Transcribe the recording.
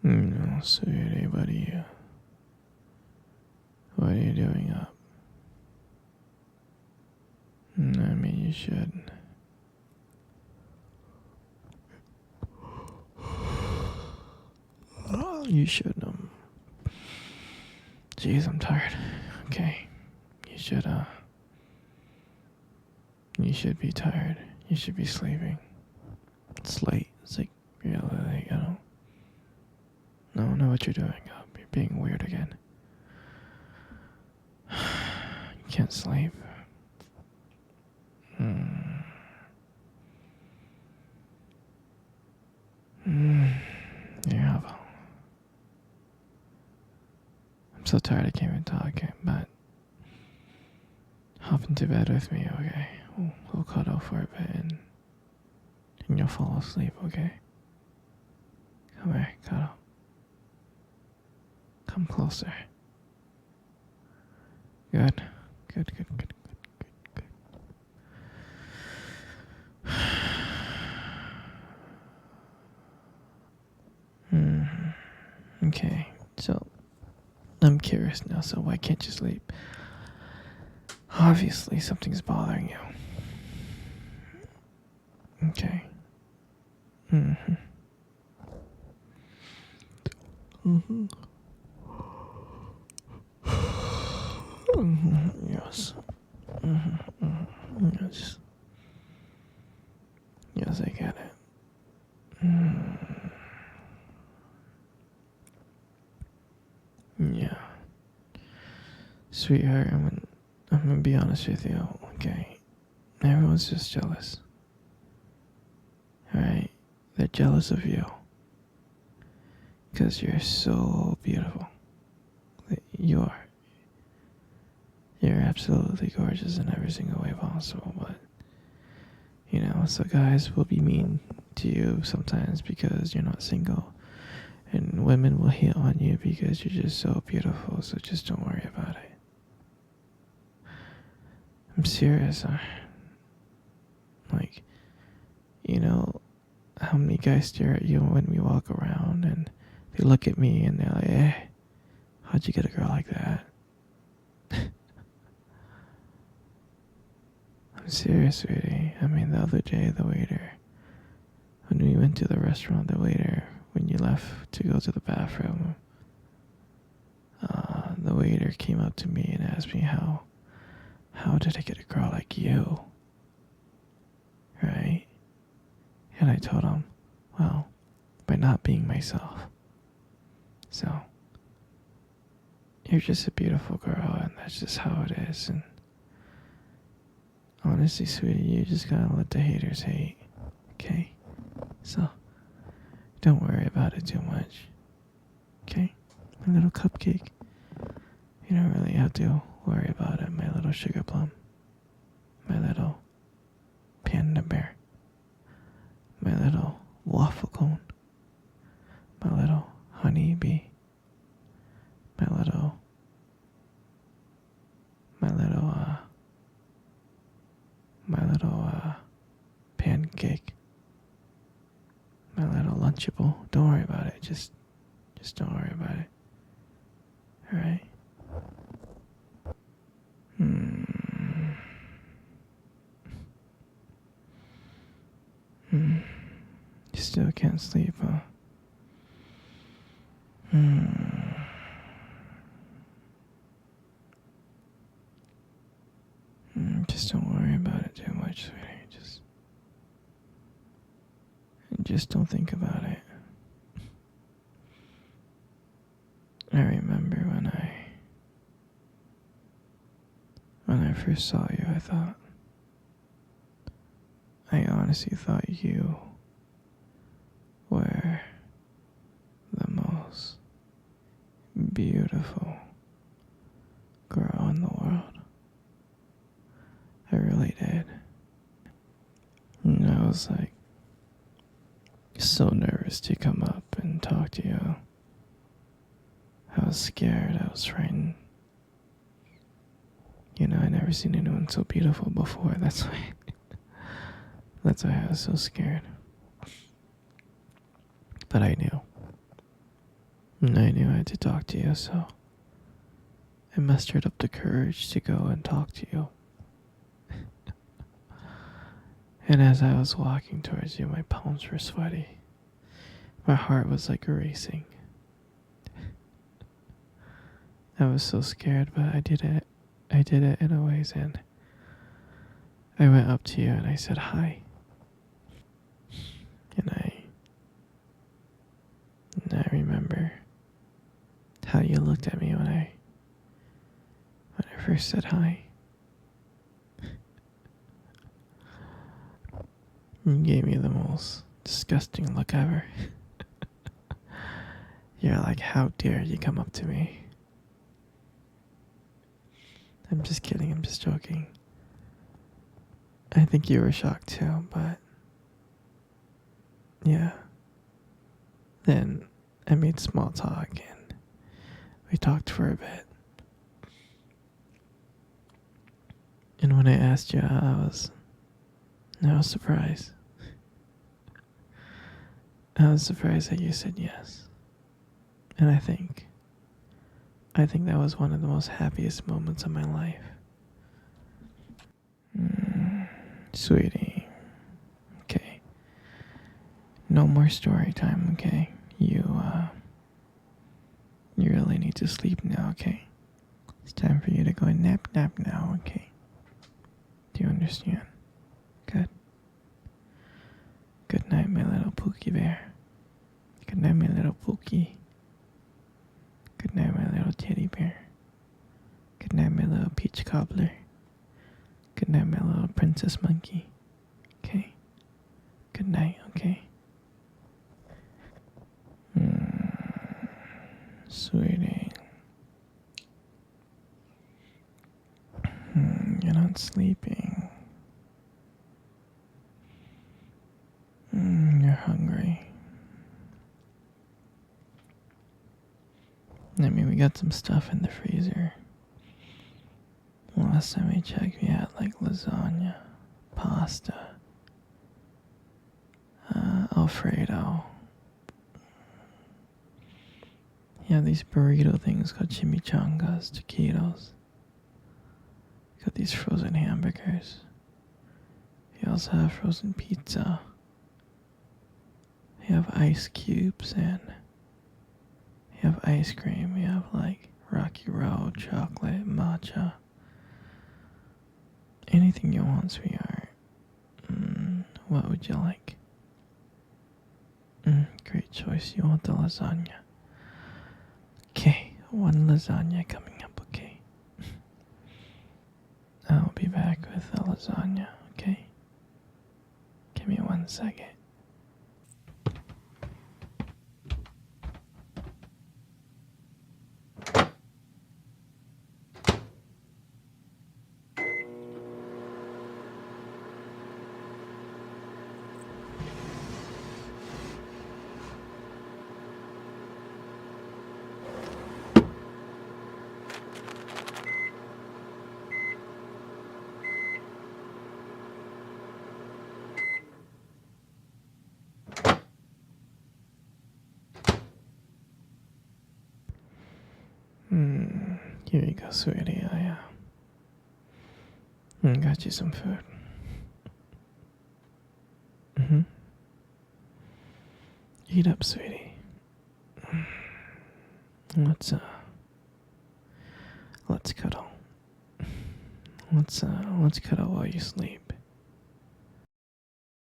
No, sweetie, what are you doing up? I mean, you should. You should, Jeez, I'm tired. Okay. You should be tired. You should be sleeping. It's late. It's like, really late, No, I know what you're doing up. You're being weird again. You can't sleep. Yeah, well, I'm so tired I can't even talk, but hop into bed with me, okay? We'll cuddle for a bit and you'll fall asleep, okay? Come here, cuddle. Come closer. Good. Good, good, good, good, good, good. Okay, so I'm curious now, so why can't you sleep? Obviously, something's bothering you. Okay. Mm-hmm. Mm-hmm. Yes. Mm-hmm. Mm-hmm. Yes. Yes, I get it. Yeah. Sweetheart, I'm gonna be honest with you, okay? Everyone's just jealous. Alright? They're jealous of you. Because you're so beautiful. You are. You're absolutely gorgeous in every single way possible, but so guys will be mean to you sometimes because you're not single. And women will hate on you because you're just so beautiful, so just don't worry about it. I'm serious. Like, how many guys stare at you when we walk around and they look at me and they're like, how'd you get a girl like that? I'm serious, sweetie. I mean, the other day, when we went to the restaurant, when you left to go to the bathroom, the waiter came up to me and asked me how did I get a girl like you? Right? And I told him, well, by not being myself. So, you're just a beautiful girl, and that's just how it is. And honestly, sweetie, you just gotta let the haters hate. Okay? So, don't worry about it too much. Okay? My little cupcake. You don't really have to worry about it, my little sugar plum. My little panda bear. My little waffle cone. My little honey bee. My little pancake. My little lunchable. Don't worry about it. Just don't worry about it. Alright? You still can't sleep, huh? Just don't worry about it too much, sweetie. Just don't think about it. I remember when I first saw you, I honestly thought you were the most beautiful girl in the world. I really did. And I was like so nervous to come up and talk to you. I was scared, I was frightened. I never seen anyone so beautiful before. That's why I was so scared. But I knew. And I knew I had to talk to you, so I mustered up the courage to go and talk to you. And as I was walking towards you, my palms were sweaty. My heart was like racing. I was so scared, but I did it. I did it anyways, and I went up to you and I said hi. And I remember how you looked at me when I first said hi. You gave me the most disgusting look ever. You're like, how dare you come up to me? I'm just kidding, I'm just joking. I think you were shocked too, but yeah. Then I made small talk and we talked for a bit. And when I asked you how I was surprised. I was surprised that you said yes. And I think that was one of the most happiest moments of my life. Sweetie. Okay. No more story time, okay? You really need to sleep now, okay? It's time for you to go and nap now, okay? Do you understand? Good. Good night, my little Pookie bear. Good night, my little Pookie. Good night, my little teddy bear. Good night, my little peach cobbler. Good night, my little princess monkey. Okay? Good night, okay? Sweetie. You're not sleeping. You're hungry. I mean, we got some stuff in the freezer. Last time I checked, we had like lasagna, pasta, Alfredo. Yeah, these burrito things called chimichangas, taquitos. We got these frozen hamburgers. We also have frozen pizza. We have ice cubes and we have ice cream. We have like Rocky Road, chocolate, matcha. Anything you want, sweetheart. What would you like? Great choice. You want the lasagna. Okay, one lasagna coming up, okay? I'll be back with the lasagna, okay? Give me 1 second. Here you go, sweetie. I got you some food. Eat up, sweetie. Let's cuddle. Let's cuddle while you sleep.